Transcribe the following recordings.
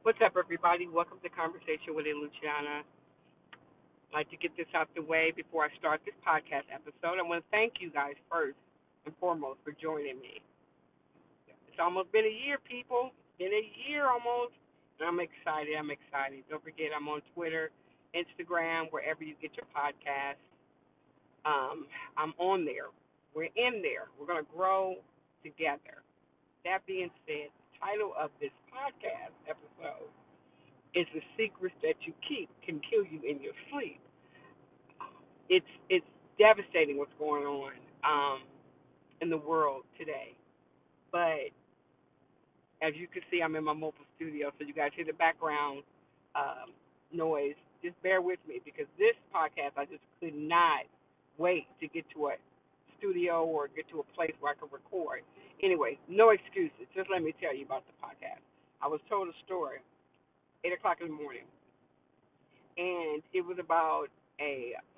What's up, everybody? Welcome to Conversation with Luciana. I'd like to get this out the way before I start this podcast episode. I want to thank you guys first and foremost for joining me. It's almost been a year, people. It's been a year almost, and I'm excited. I'm excited. Don't forget, I'm on Twitter, Instagram, wherever you get your podcasts. I'm on there. We're in there. We're going to grow together. That being said, the title of this podcast episode is the secrets that you keep can kill you in your sleep. It's devastating what's going on in the world today. But as you can see, I'm in my mobile studio, so you guys hear the background noise. Just bear with me because this podcast I just could not wait to get to a studio or get to a place where I could record. Anyway, no excuses. Just let me tell you about the podcast. I was told a story 8 o'clock in the morning, and it was about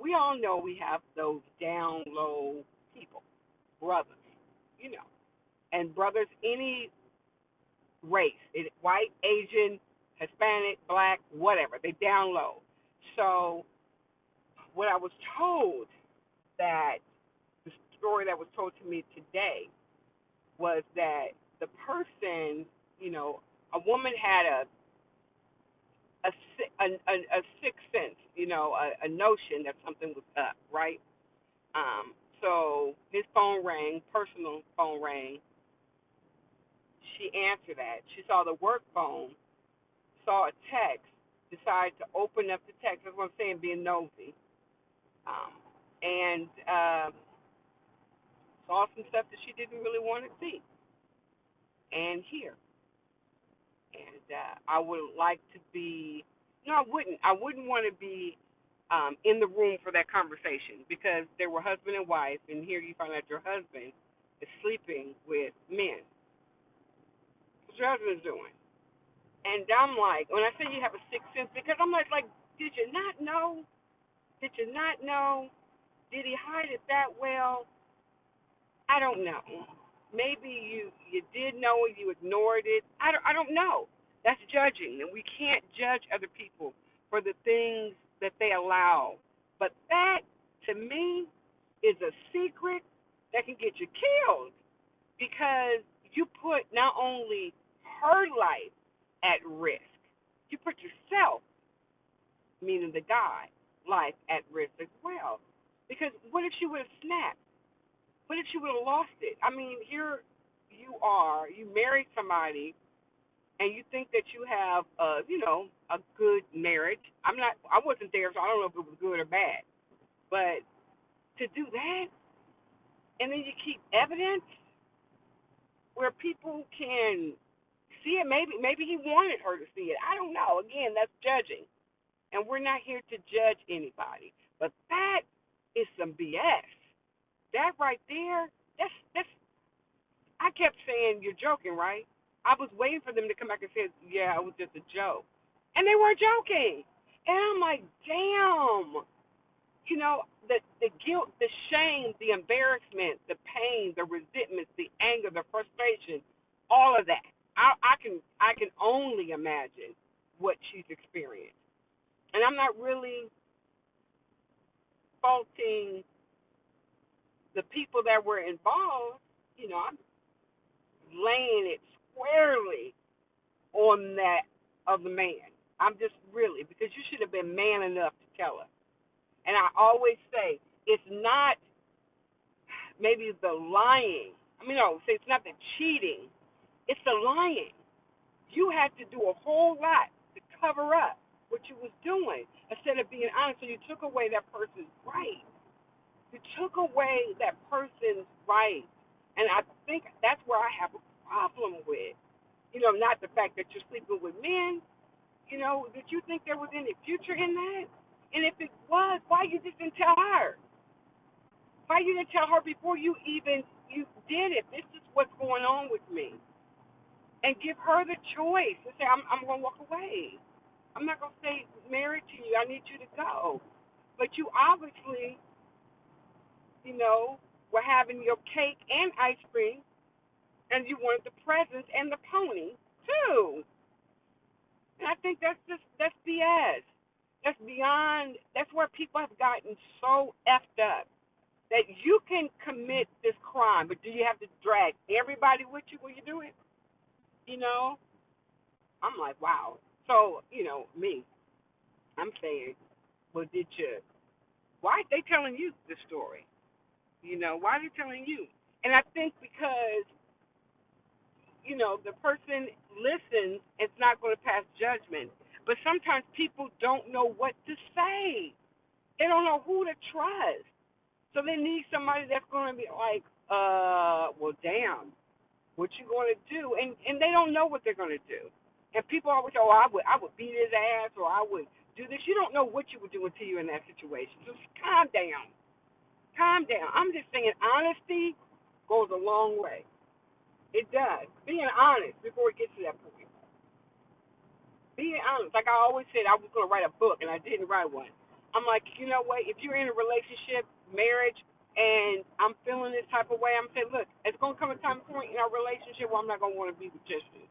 we all know we have those down low people, brothers, you know, and brothers any race, white, Asian, Hispanic, black, whatever, they down low. So what I was told that the story that was told to me today was that the person, a woman had a sixth sense, a notion that something was up, right? So his phone rang, personal phone rang. She answered that. She saw the work phone, saw a text, decided to open up the text. That's what I'm saying, being nosy. And saw some stuff that she didn't really want to see and hear. And I would like to be, no, I wouldn't. I wouldn't want to be in the room for that conversation because they were husband and wife, and here you find out your husband is sleeping with men. What's your husband doing? And I'm like, when I say you have a sixth sense, because I'm like, did you not know? Did you not know? Did he hide it that well? I don't know. Maybe you did know and you ignored it. I don't know. That's judging, and we can't judge other people for the things that they allow. But that, to me, is a secret that can get you killed because you put not only her life at risk, you put yourself, meaning the guy, life at risk as well. Because what if she would have snapped? What if she would have lost it? I mean, here you married somebody, and you think that you have, a good marriage. I wasn't there, so I don't know if it was good or bad. But to do that, and then you keep evidence where people can see it. Maybe he wanted her to see it. I don't know. Again, that's judging, and we're not here to judge anybody. But that is some BS. That right there, that's. I kept saying you're joking, right? I was waiting for them to come back and say, yeah, it was just a joke, and they weren't joking. And I'm like, damn. The guilt, the shame, the embarrassment, the pain, the resentment, the anger, the frustration, all of that. I can only imagine what she's experienced. And I'm not really faulting the people that were involved. I'm laying it squarely on that of the man. I'm just really, because you should have been man enough to tell her. And I always say, it's not maybe the lying. No, say it's not the cheating. It's the lying. You had to do a whole lot to cover up what you was doing instead of being honest. So you took away that person's right. You took away that person's right. And I think that's where I have a problem with. Not the fact that you're sleeping with men. Did you think there was any future in that? And if it was, why you just didn't tell her? Why you didn't tell her before you did it? This is what's going on with me. And give her the choice to say, I'm going to walk away. I'm not going to stay married to you. I need you to go. But you obviously, were having your cake and ice cream, and you wanted the presents and the pony, too. think that's BS. That's beyond. That's where people have gotten so effed up that you can commit this crime, but do you have to drag everybody with you when you do it? You know, I'm like, wow. So, me, I'm saying, well, did you? Why are they telling you the story? Why are they telling you? And I think because the person listens, it's not going to pass judgment. But sometimes people don't know what to say. They don't know who to trust. So they need somebody that's going to be like, well, damn, what you going to do? And they don't know what they're going to do. And people always say, oh, I would beat his ass, or I would do this. You don't know what you would do until you're in that situation. So just calm down. Calm down. I'm just saying honesty goes a long way. It does. Being honest before it gets to that point. Being honest. Like I always said, I was going to write a book, and I didn't write one. I'm like, you know what? If you're in a relationship, marriage, and I'm feeling this type of way, I'm saying, look, it's going to come a time point in our relationship where I'm not going to want to be with just you.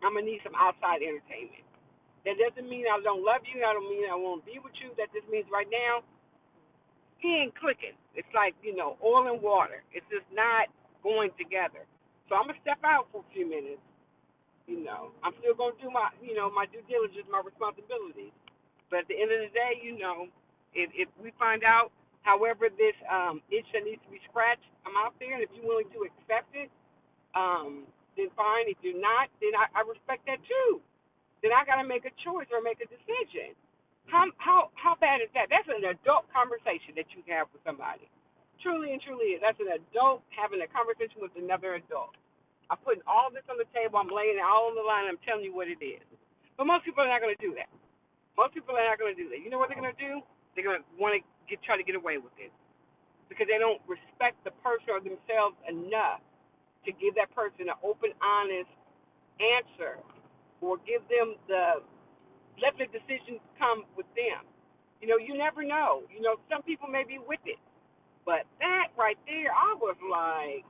I'm going to need some outside entertainment. That doesn't mean I don't love you. I don't mean I won't be with you. That just means right now, he ain't clicking. It's like, oil and water. It's just not going together. So I'm going to step out for a few minutes. I'm still going to do my due diligence, my responsibilities. But at the end of the day, if we find out, however, this itch that needs to be scratched, I'm out there, and if you're willing to accept it, then fine. If you're not, then I respect that too. Then I got to make a choice or make a decision. How bad is that? That's an adult conversation that you have with somebody. Truly and truly is. That's an adult having a conversation with another adult. I'm putting all this on the table. I'm laying it all on the line. I'm telling you what it is. But most people are not going to do that. Most people are not going to do that. You know what they're going to do? They're going to want to try to get away with it because they don't respect the person or themselves enough to give that person an open, honest answer, or give them let the decision come with them. You never know. Some people may be with it, but that right there, I was like,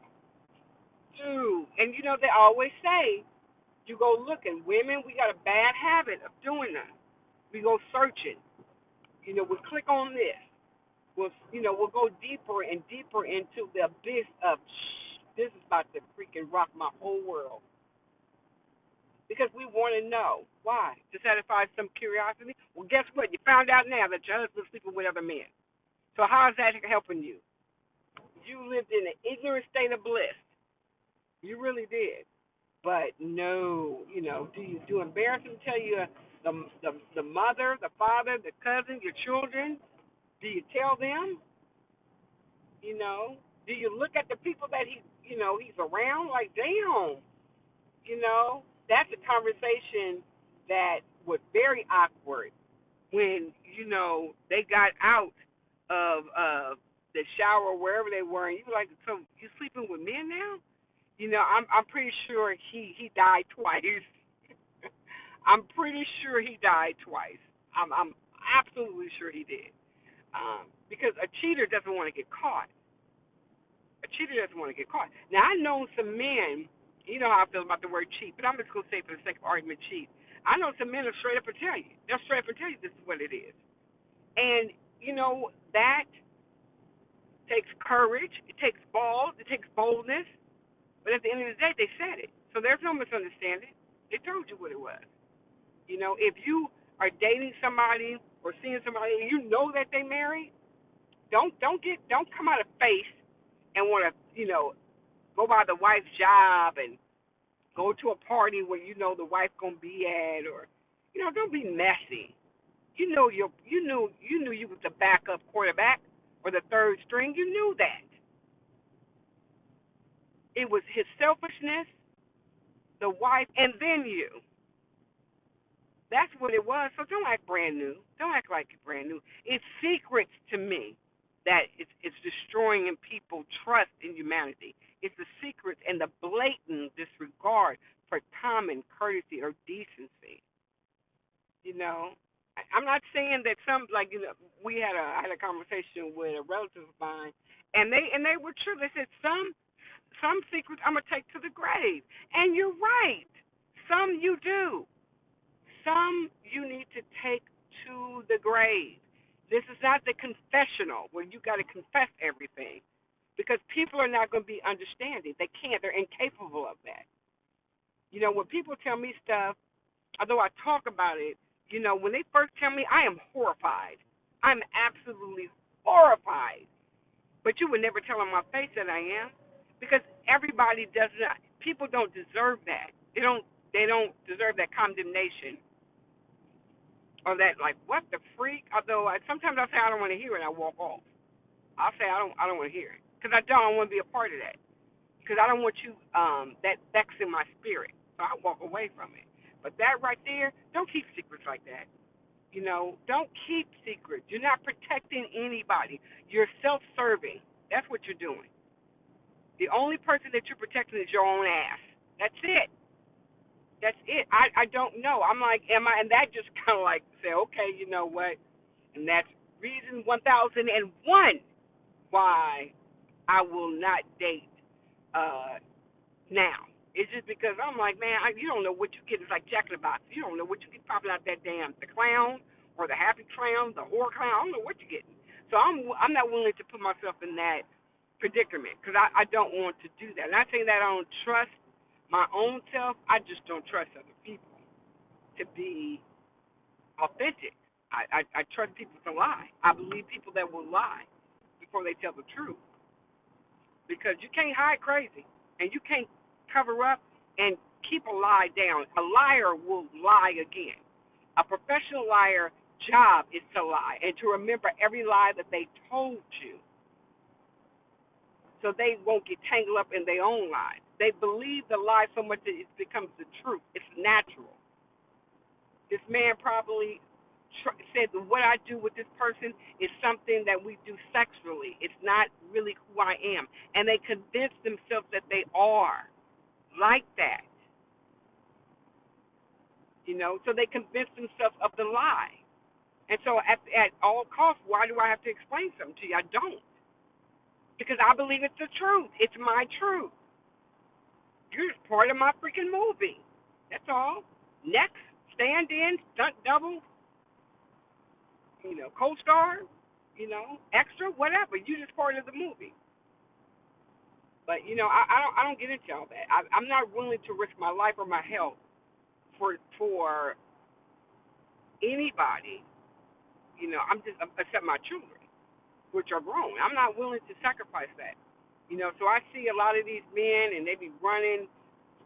dude. And they always say, you go looking. Women, we got a bad habit of doing that. We go searching. We'll click on this. We'll go deeper and deeper into the abyss of, this is about to freaking rock my whole world. Because we want to know. Why? To satisfy some curiosity? Well, guess what? You found out now that your husband's sleeping with other men. So how is that helping you? You lived in an ignorant state of bliss. You really did. But no, do embarrass him, tell you the mother, the father, the cousin, your children? Do you tell them? Do you look at the people that he's around? Like, damn, that's a conversation that was very awkward when they got out of the shower or wherever they were, and you were like, so you sleeping with men now? I'm pretty sure he died twice. I'm pretty sure he died twice. I'm absolutely sure he did. Because a cheater doesn't want to get caught. A cheater doesn't want to get caught. Now, I know some men, you know how I feel about the word cheat, but I'm just going to say for the sake of argument, cheat. I know some men will straight up and tell you. They'll straight up and tell you this is what it is. And, that takes courage. It takes balls. It takes boldness. But at the end of the day, they said it. So there's no misunderstanding. They told you what it was. If you are dating somebody or seeing somebody and you know that they married, don't come out of face and want to, go by the wife's job and go to a party where the wife gonna be at, or don't be messy. You knew you was the backup quarterback or the third string. You knew that. It was his selfishness, the wife, and then you. That's what it was. So don't act brand new. Don't act like you're brand new. It's secrets to me that it's destroying in people trust in humanity. It's the secrets and the blatant disregard for common courtesy or decency. I'm not saying that some, like, I had a conversation with a relative of mine, and they were true. They said some secrets I'm gonna take to the grave, and you're right. Some you do. Some take to the grave. This is not the confessional where you got to confess everything because people are not going to be understanding. They can't. They're incapable of that. When people tell me stuff, although I talk about it, when they first tell me, I am horrified. I'm absolutely horrified. But you would never tell on my face that I am because everybody does not. People don't deserve that. They don't. They don't deserve that condemnation or that like what the freak. Although sometimes I say I don't want to hear it, I walk off. I'll say I don't want to hear it because I don't. I want to be a part of that because I don't want you that vexing my spirit. So I walk away from it. But that right there, don't keep secrets like that. Don't keep secrets. You're not protecting anybody. You're self-serving. That's what you're doing. The only person that you're protecting is your own ass. That's it. That's it. I don't know. I'm like, am I? And that just kind of like say, okay, you know what? And that's reason 1001 why I will not date now. It's just because I'm like, man, you don't know what you get. It's like Jack in the Box. You don't know what you get popping out that damn the clown or the happy clown, the horror clown. I don't know what you're getting. So I'm not willing to put myself in that predicament because I don't want to do that. Not saying that I don't trust my own self. I just don't trust other people to be authentic. I trust people to lie. I believe people that will lie before they tell the truth because you can't hide crazy and you can't cover up and keep a lie down. A liar will lie again. A professional liar job is to lie and to remember every lie that they told you so they won't get tangled up in their own lies. They believe the lie so much that it becomes the truth. It's natural. This man probably said that what I do with this person is something that we do sexually. It's not really who I am. And they convince themselves that they are like that. So they convince themselves of the lie. And so at all costs, why do I have to explain something to you? I don't. Because I believe it's the truth. It's my truth. You're just part of my freaking movie. That's all. Next, stand in, stunt double, co-star, extra, whatever. You're just part of the movie. But I don't get into all that. I'm not willing to risk my life or my health for anybody. I'm just except my children, which are grown. I'm not willing to sacrifice that. So I see a lot of these men, and they be running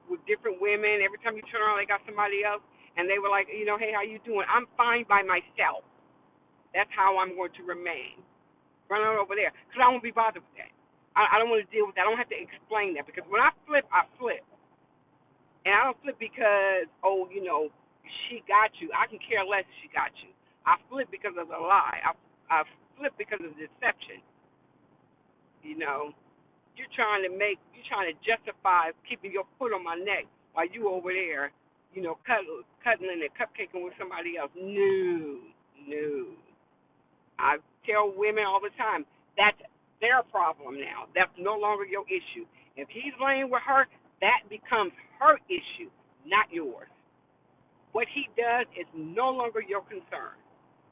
with different women. Every time you turn around, they got somebody else, and they were like, hey, how you doing? I'm fine by myself. That's how I'm going to remain. Run on over there, because I won't be bothered with that. I don't want to deal with that. I don't have to explain that, because when I flip, and I don't flip because, she got you. I can care less if she got you. I flip because of the lie. I flip because of deception. You're trying to justify keeping your foot on my neck while you over there, cuddling and cupcaking with somebody else. No. I tell women all the time, that's their problem now. That's no longer your issue. If he's laying with her, that becomes her issue, not yours. What he does is no longer your concern.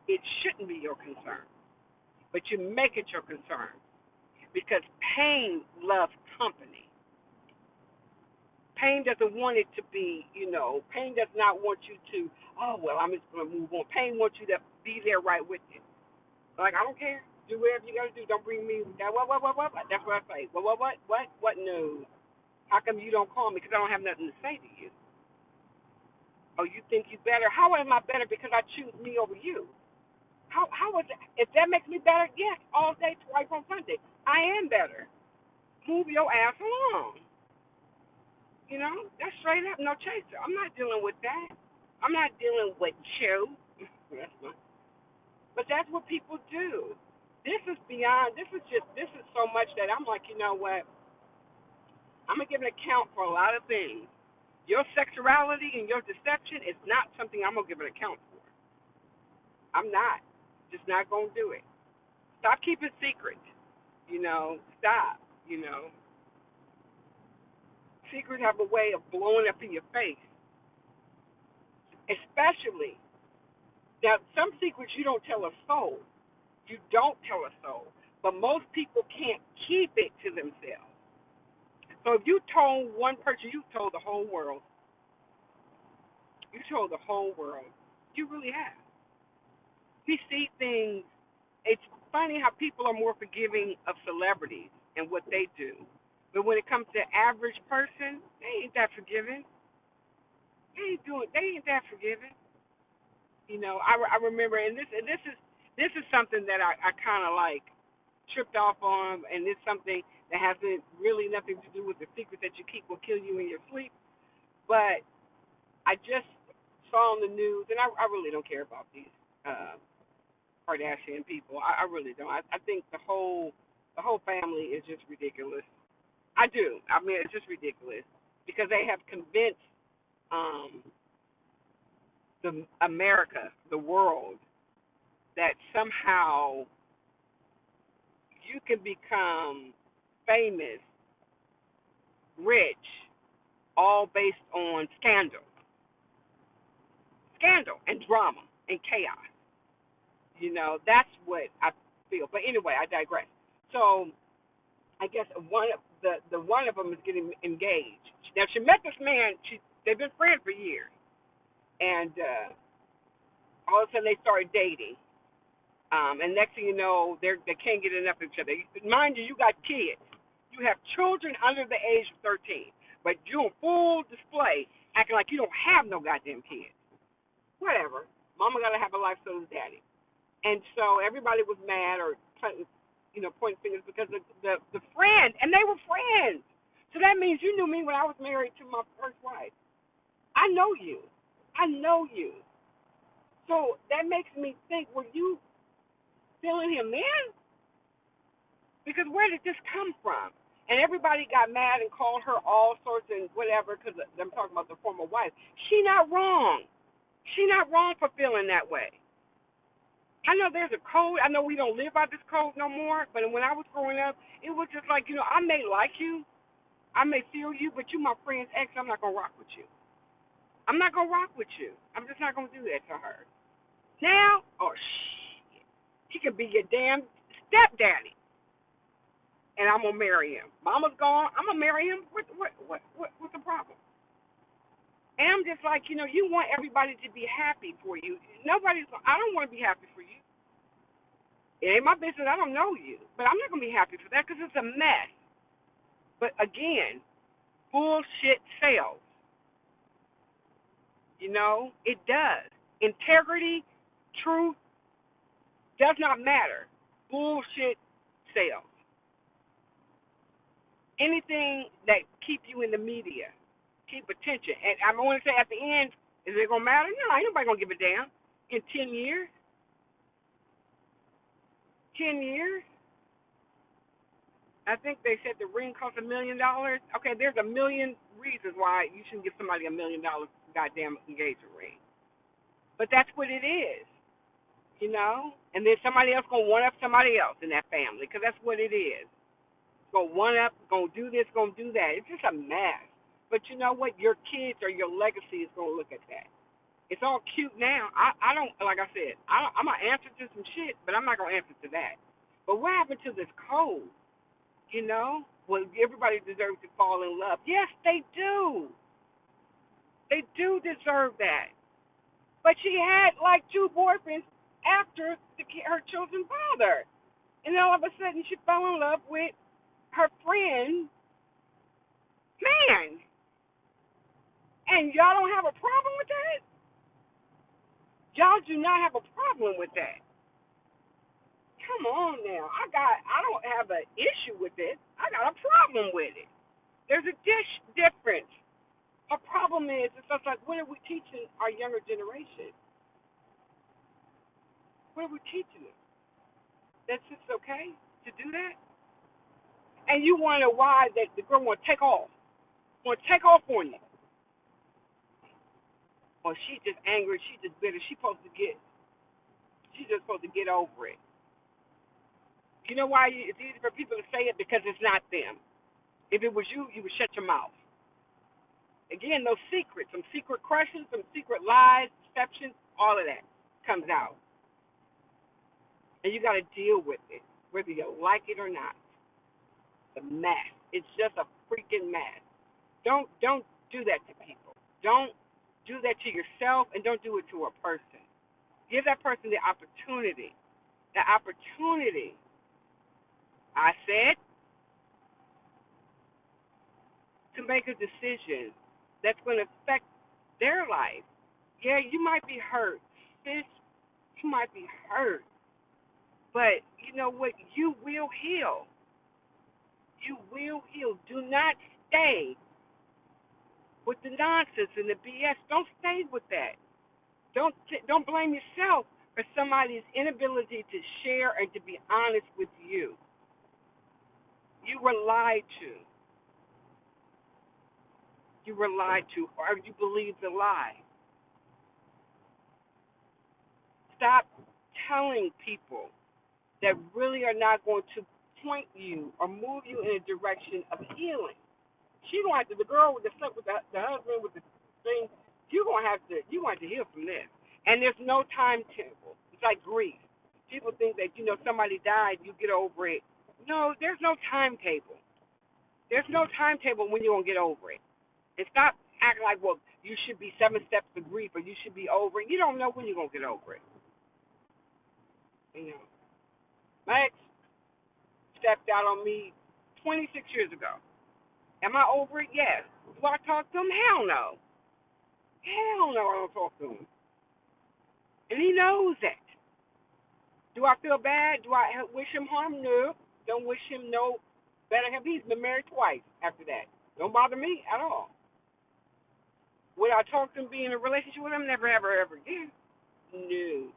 It shouldn't be your concern, but you make it your concern because pain loves company. Pain doesn't want it to be, pain does not want you to, oh, well, I'm just going to move on. Pain wants you to be there right with you. Like, I don't care. Do whatever you got to do. Don't bring me that. What? That's what I say. What? No. How come you don't call me? Because I don't have nothing to say to you. Oh, you think you better? How am I better because I choose me over you? How is it? If that makes me better, yes, all day, twice on Sunday. I am better. Move your ass along. That's straight up, no chaser. I'm not dealing with that. I'm not dealing with you. But that's what people do. This is beyond, this is so much that I'm like, you know what? I'm going to give an account for a lot of things. Your sexuality and your deception is not something I'm going to give an account for. I'm not. Just not going to do it. Stop keeping secrets. Stop. Secrets have a way of blowing up in your face. Especially Now, some secrets you don't tell a soul. You don't tell a soul. But most people can't keep it to themselves. So if you told one person, you told the whole world. You told the whole world. You really have. We see things. It's funny how people are more forgiving of celebrities and what they do. But when it comes to the average person, they ain't that forgiving. They ain't that forgiving. I remember, and this is something that I kind of like tripped off on, and it's something that hasn't really nothing to do with the secret that you keep will kill you in your sleep. But I just saw on the news, and I really don't care about these uh, Kardashian people. I really don't. I think the whole family is just ridiculous. I do. I mean, it's just ridiculous because they have convinced um, the America, the world, that somehow you can become famous, rich, all based on scandal and drama and chaos. That's what I feel. But anyway, I digress. So I guess one of them is getting engaged. Now she met this man. They've been friends for years, and all of a sudden they started dating. And next thing you know, they can't get enough of each other. Mind you, you got kids. You have children under the age of 13, but you on full display, acting like you don't have no goddamn kids. Whatever. Mama gotta have a life, so does daddy. And so everybody was mad or pointing fingers because the friend, and they were friends. So that means you knew me when I was married to my first wife. I know you. I know you. So that makes me think, were you feeling him then? Because where did this come from? And everybody got mad and called her all sorts and whatever because I'm talking about the former wife. She not wrong. She not wrong for feeling that way. I know there's a code. I know we don't live by this code no more. But when I was growing up, it was just like, I may like you, I may feel you, but you my friend's ex. I'm not gonna rock with you. I'm not gonna rock with you. I'm just not gonna do that to her. Now, oh shit, he could be your damn stepdaddy, and I'm gonna marry him. Mama's gone. I'm gonna marry him. What's the problem? And I'm just like, you want everybody to be happy for you. Nobody's. I don't want to be happy for you. It ain't my business. I don't know you, but I'm not gonna be happy for that because it's a mess. But again, bullshit sells. It does. Integrity, truth does not matter. Bullshit sells. Anything that keep you in the media, keep attention. And I want to say at the end, is it gonna matter? No, ain't nobody gonna give a damn. In 10 years, 10 years. I think they said the ring cost $1 million. Okay, there's a million reasons why you shouldn't give somebody $1 million goddamn engagement ring. But that's what it is. And then somebody else gonna one up somebody else in that family, because that's what it is. Gonna one up, gonna do this, gonna do that. It's just a mess. But you know what? Your kids or your legacy is gonna look at that. It's all cute now. I don't, like I said, I'm gonna answer to some shit, but I'm not gonna answer to that. But what happened to this code? Well, everybody deserves to fall in love. Yes, they do. They do deserve that. But she had like two boyfriends after her children's father. And all of a sudden she fell in love with her friend, man. And y'all don't have a problem with that? Y'all do not have a problem with that. Come on now. I don't have an issue with it. I got a problem with it. There's a difference. Our problem is, it's just like, what are we teaching our younger generation? What are we teaching them? That's just okay to do that? And you wonder why that the girl want to take off. Want to take off on you. Or she just angry, she just bitter. She's just supposed to get over it. You know why it's easy for people to say it? Because it's not them. If it was you, you would shut your mouth. Again, those secrets, some secret crushes, some secret lies, deceptions, all of that. comes out, and you got to deal with it, whether you like it or not. The mess. It's just a freaking mess. Don't do that to people. Don't do that to yourself, and don't do it to a person. Give that person the opportunity. The opportunity. I said, to make a decision that's going to affect their life. Yeah, you might be hurt, sis. You might be hurt, but you know what? You will heal. You will heal. Do not stay with the nonsense and the BS. Don't stay with that. Don't blame yourself for somebody's inability to share and to be honest with you. You were lied to. You were lied to, or you believe the lie. Stop telling people that really are not going to point you or move you in a direction of healing. She gonna have to, the girl with the slept with the husband with the thing. You gonna have to heal from this. And there's no timetable. It's like grief. People think that somebody died, you get over it. No, there's no timetable. There's no timetable when you're gonna get over it. And stop acting like, well, you should be 7 steps to grief or you should be over it. You don't know when you're gonna get over it. You know, my ex stepped out on me 26 years ago. Am I over it? Yes. Do I talk to him? Hell no. Hell no, I don't talk to him. And he knows that. Do I feel bad? Do I wish him harm? No. Don't wish him no better. He's been married twice after that. Don't bother me at all. Would I talk to him, be in a relationship with him? Never, ever, ever again. No.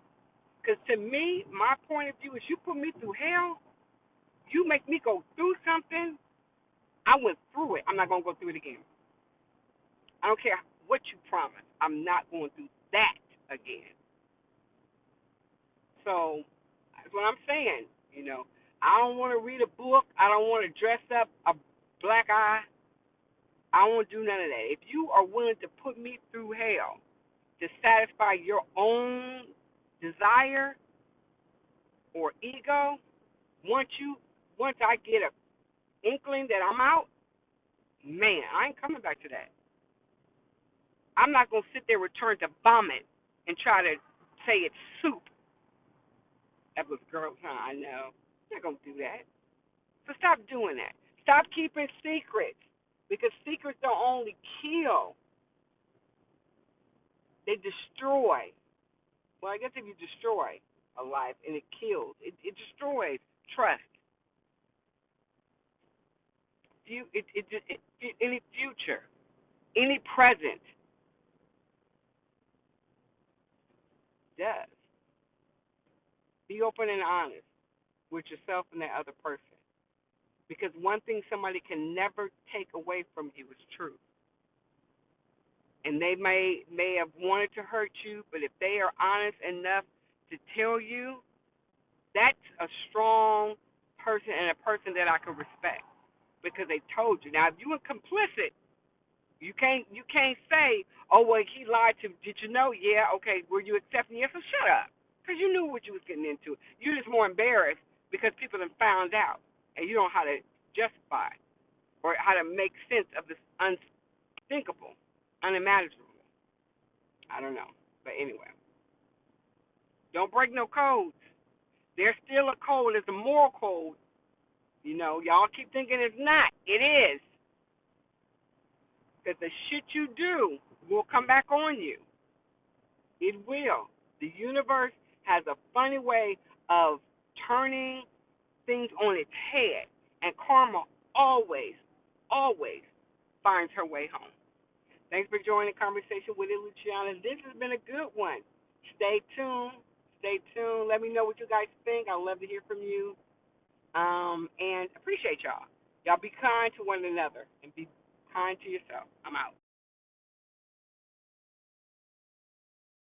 Because to me, my point of view is you put me through hell, you make me go through something, I went through it. I'm not going to go through it again. I don't care what you promise. I'm not going through that again. So that's what I'm saying. I don't want to read a book. I don't want to dress up a black eye. I don't want to do none of that. If you are willing to put me through hell to satisfy your own desire or ego, once I get a inkling that I'm out, man, I ain't coming back to that. I'm not going to sit there, return to vomit, and try to say it's soup. That was girl time, I know. I'm not going to do that. So stop doing that. Stop keeping secrets, because secrets don't only kill, they destroy. Well, I guess if you destroy a life and it kills, it destroys trust. Any future, any present does. Be open and honest with yourself and that other person. Because one thing somebody can never take away from you is truth. And they may have wanted to hurt you, but if they are honest enough to tell you, that's a strong person and a person that I can respect because they told you. Now, if you were complicit, you can't say, oh, well, he lied to. Did you know? Yeah, okay. Were you accepting? Yes, so shut up, because you knew what you was getting into. You're just more embarrassed because people have found out, and you don't know how to justify or how to make sense of this unthinkable, unimaginable. I don't know, but anyway, don't break no codes. There's still a code. It's a moral code. Y'all keep thinking it's not. It is. Because the shit you do will come back on you. It will. The universe has a funny way of turning things on its head. And karma always, always finds her way home. Thanks for joining the conversation with it, Luciana. This has been a good one. Stay tuned. Stay tuned. Let me know what you guys think. I'd love to hear from you. And appreciate y'all. Y'all be kind to one another and be kind to yourself. I'm out.